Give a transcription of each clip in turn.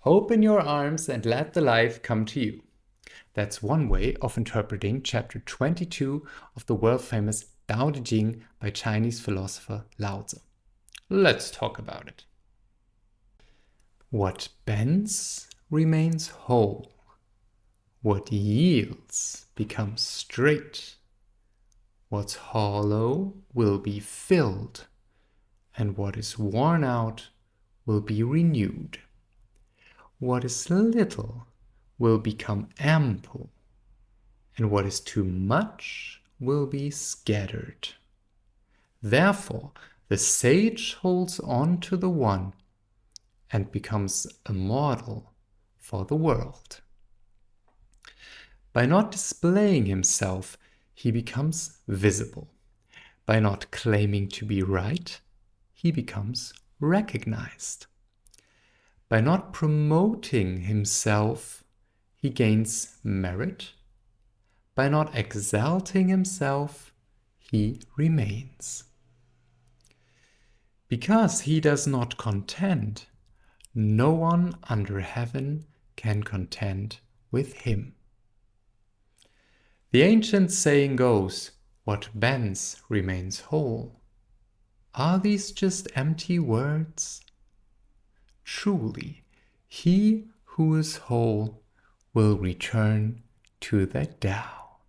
Open your arms and let the life come to you. That's one way of interpreting chapter 22 of the world-famous Tao Te Ching by Chinese philosopher Lao Tzu. Let's talk about it. What bends remains whole. What yields becomes straight. What's hollow will be filled, and what is worn out will be renewed. What is little will become ample, and what is too much will be scattered. Therefore, the sage holds on to the one and becomes a model for the world. By not displaying himself, he becomes visible. By not claiming to be right, he becomes recognized. By not promoting himself, he gains merit. By not exalting himself, he remains. Because he does not contend, no one under heaven can contend with him. The ancient saying goes, "What bends remains whole." Are these just empty words? Truly, he who is whole will return to the Tao.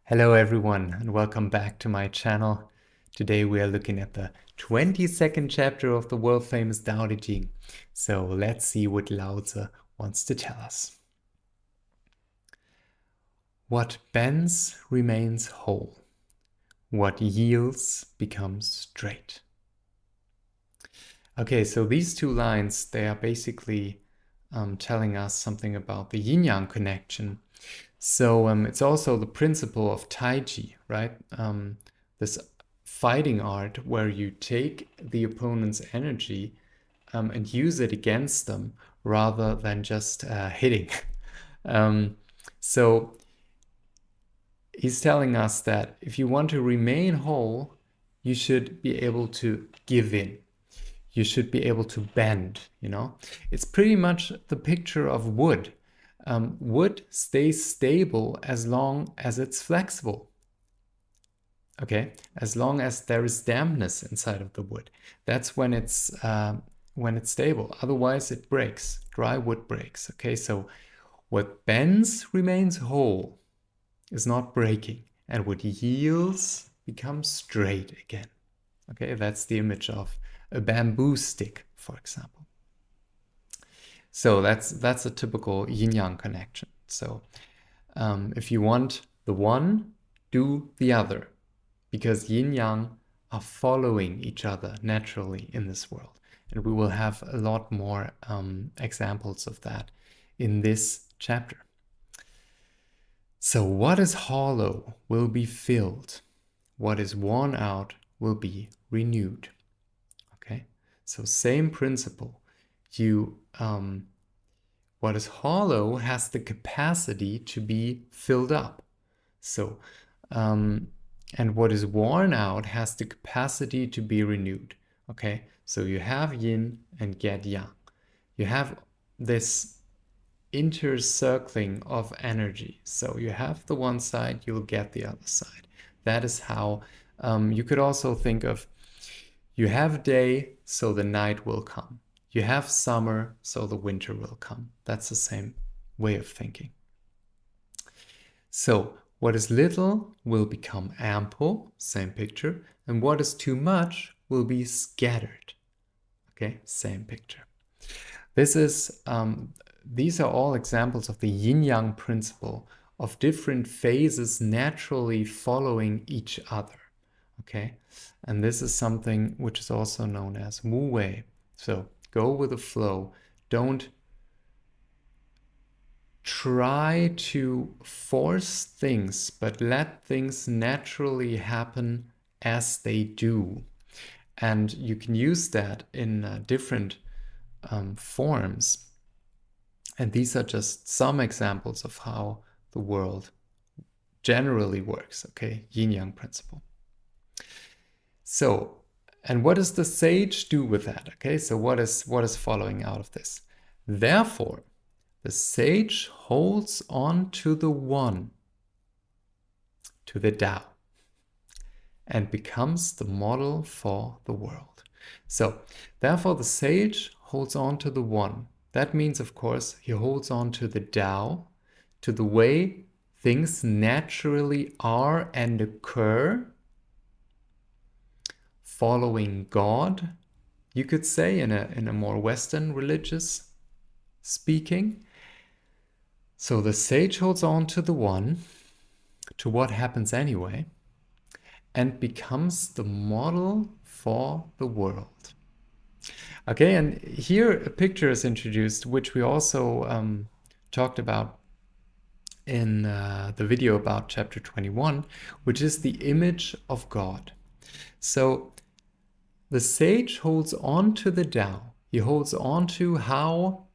Hello everyone, and welcome back to my channel. Today we are looking at the 22nd chapter of the world-famous Tao Te Ching. So let's see what Lao Tzu wants to tell us. What bends remains whole. What yields becomes straight. Okay, so these two lines, they are basically telling us something about the yin-yang connection. So it's also the principle of Tai Chi, right? This fighting art where you take the opponent's energy and use it against them rather than just hitting. So he's telling us that if you want to remain whole, you should be able to give in. You should be able to bend, It's pretty much the picture of wood. Wood stays stable as long as it's flexible. Okay, as long as there is dampness inside of the wood. That's when it's stable. Otherwise, it breaks. Dry wood breaks. Okay, so what bends remains whole, is not breaking, and what yields becomes straight again. Okay, that's the image of a bamboo stick, for example. So that's a typical yin-yang connection. So if you want the one, do the other, because yin-yang are following each other naturally in this world. And we will have a lot more examples of that in this chapter. So what is hollow will be filled. What is worn out will be renewed. Okay, so same principle. What is hollow has the capacity to be filled up. So, and what is worn out has the capacity to be renewed. Okay, so you have yin and get yang. You have this intercircling of energy. So you have the one side, you'll get the other side. That is how you could also think of, you have day, so the night will come. You have summer, so the winter will come. That's the same way of thinking. So what is little will become ample, same picture, and what is too much will be scattered. Okay, same picture. These are all examples of the yin-yang principle of different phases naturally following each other. Okay, and this is something which is also known as Wu Wei. So go with the flow. Don't try to force things, but let things naturally happen as they do. And you can use that in different forms. And these are just some examples of how the world generally works. Okay, yin-yang principle. So And what does the sage do with that? Okay, so what is following out of this? Therefore, the sage holds on to the one, to the Tao, and becomes the model for the world. So, therefore, the sage holds on to the one. That means, of course, he holds on to the Tao, to the way things naturally are and occur, following God, you could say, in a more Western religious speaking. So the sage holds on to the one, to what happens anyway, and becomes the model for the world. Okay, and here a picture is introduced, which we also talked about in the video about chapter 21, which is the image of God. So the sage holds on to the Tao. He holds on to how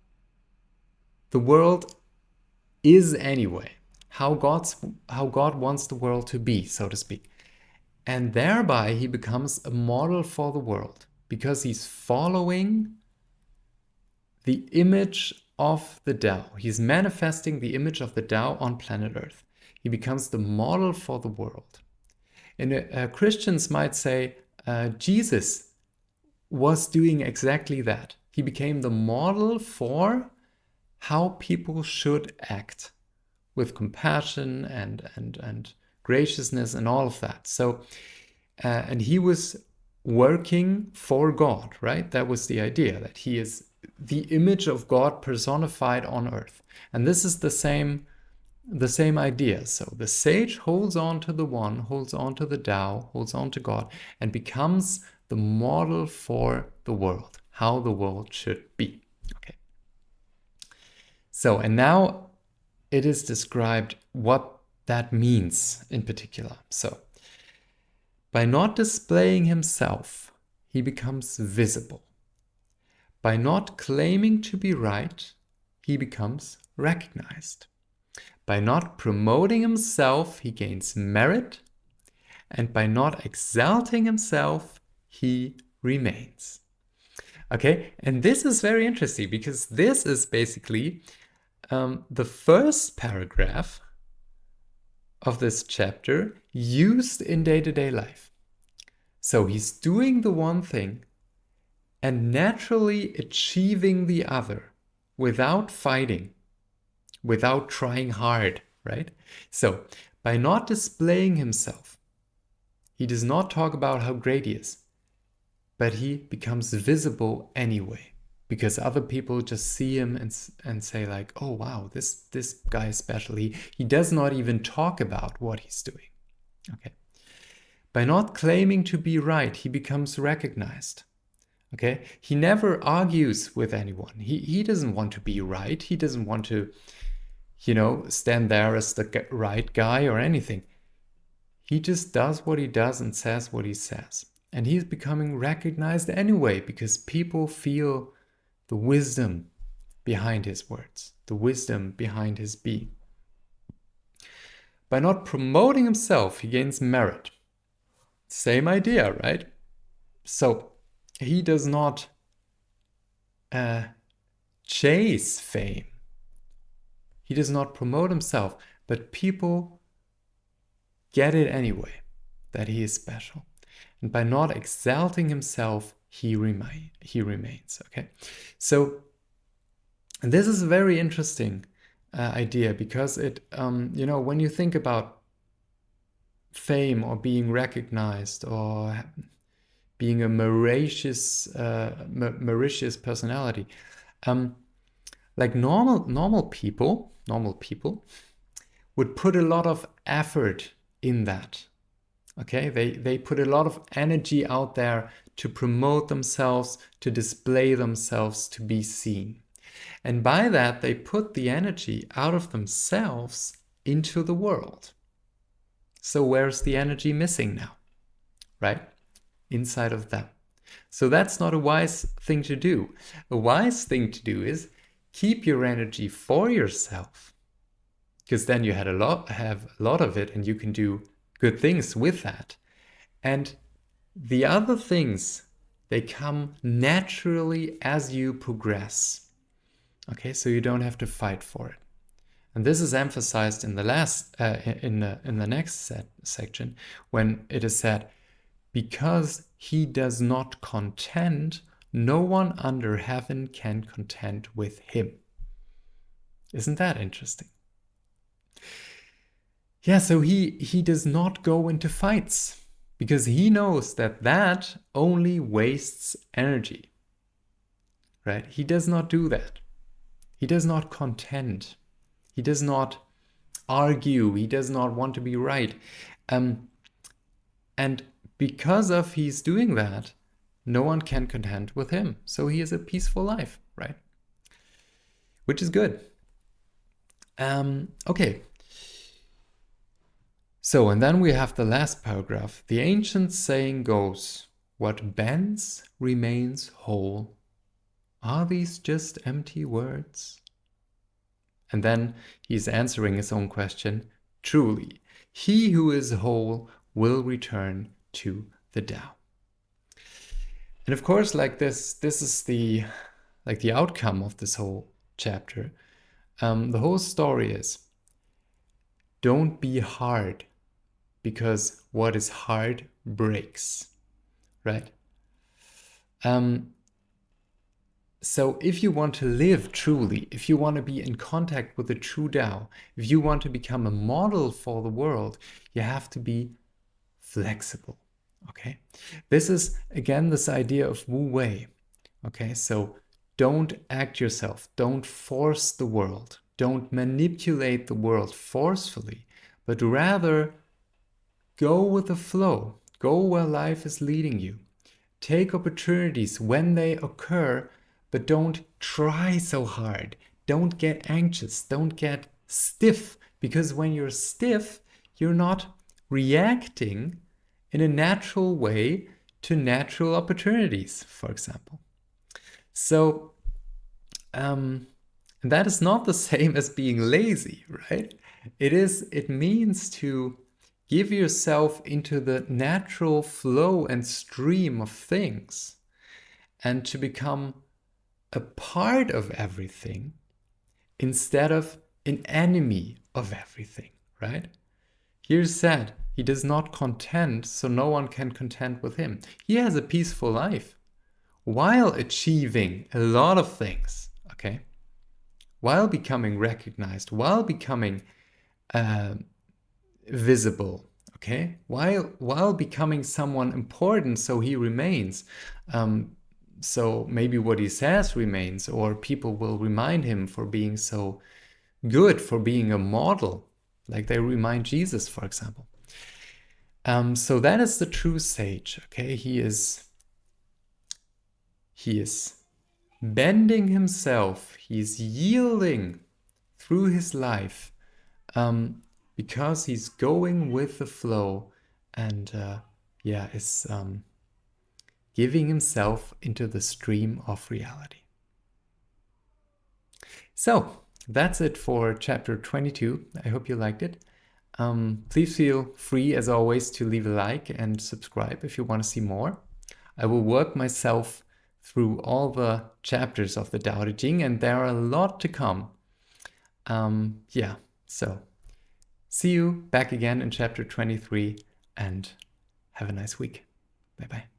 the world is anyway, how God wants the world to be, so to speak. And thereby he becomes a model for the world because he's following the image of the Tao. He's manifesting the image of the Tao on planet Earth. He becomes the model for the world. And Christians might say Jesus was doing exactly that. He became the model for how people should act with compassion and graciousness and all of that. So, and he was working for God, right? That was the idea, that he is the image of God personified on earth. And this is the same idea. So the sage holds on to the one, holds on to the Tao, holds on to God, and becomes the model for the world, how the world should be. Okay. So, and now it is described what that means in particular. So, by not displaying himself, he becomes visible. By not claiming to be right, he becomes recognized. By not promoting himself, he gains merit. And by not exalting himself, he remains. Okay, and this is very interesting because this is basically the first paragraph of this chapter used in day-to-day life. So he's doing the one thing and naturally achieving the other without fighting, without trying hard, right? So by not displaying himself, he does not talk about how great he is, but he becomes visible anyway, because other people just see him and say like, oh wow, this guy is special. He does not even talk about what he's doing. Okay. By not claiming to be right, he becomes recognized. Okay. He never argues with anyone. He doesn't want to be right. He doesn't want to, stand there as the right guy or anything. He just does what he does and says what he says. And he's becoming recognized anyway because people feel the wisdom behind his words, the wisdom behind his being. By not promoting himself, he gains merit. Same idea, right? So he does not chase fame. He does not promote himself, but people get it anyway, that he is special. And by not exalting himself, he remains. Okay, so this is a very interesting idea because it, when you think about fame or being recognized or being a Mauritius personality, like normal people would put a lot of effort in that. Okay, they put a lot of energy out there to promote themselves, to display themselves, to be seen. And by that, they put the energy out of themselves into the world. So where's the energy missing now? Right? Inside of them. So that's not a wise thing to do. A wise thing to do is keep your energy for yourself, because then you have a lot of it and you can do good things with that. And the other things They come naturally as you progress. Okay, so you don't have to fight for it. And this is emphasized in the next section, when it is said, because he does not contend, no one under heaven can contend with him. Isn't that interesting? Yeah, so he does not go into fights because he knows that only wastes energy. Right? He does not do that. He does not contend. He does not argue. He does not want to be right. And because of he's doing that, no one can contend with him. So he has a peaceful life, right? Which is good. Okay. So, and then we have the last paragraph. The ancient saying goes, what bends remains whole. Are these just empty words? And then he's answering his own question. Truly, he who is whole will return to the Tao. And of course, like this is the outcome of this whole chapter. The whole story is, don't be hard, because what is hard breaks, right? So if you want to live truly, if you want to be in contact with the true Tao, if you want to become a model for the world, you have to be flexible, okay? This is, again, this idea of Wu Wei, okay? So don't act yourself, don't force the world, don't manipulate the world forcefully, but rather go with the flow, go where life is leading you. Take opportunities when they occur, but don't try so hard. Don't get anxious. Don't get stiff, because when you're stiff, you're not reacting in a natural way to natural opportunities, for example. So that is not the same as being lazy, right? It means to give yourself into the natural flow and stream of things and to become a part of everything instead of an enemy of everything, right? Here's said, he does not contend, so no one can contend with him. He has a peaceful life while achieving a lot of things, okay? While becoming recognized, while becoming visible, okay? While becoming someone important, so he remains. So maybe what he says remains, or people will remind him for being so good, for being a model, like they remind Jesus, for example. So that is the true sage, okay? He is bending himself, he's yielding through his life, because he's going with the flow and is giving himself into the stream of reality. So that's it for chapter 22. I hope you liked it. Please feel free, as always, to leave a like and subscribe if you want to see more. I will work myself through all the chapters of the Tao Te Ching, and there are a lot to come. So see you back again in chapter 23, and have a nice week. Bye-bye.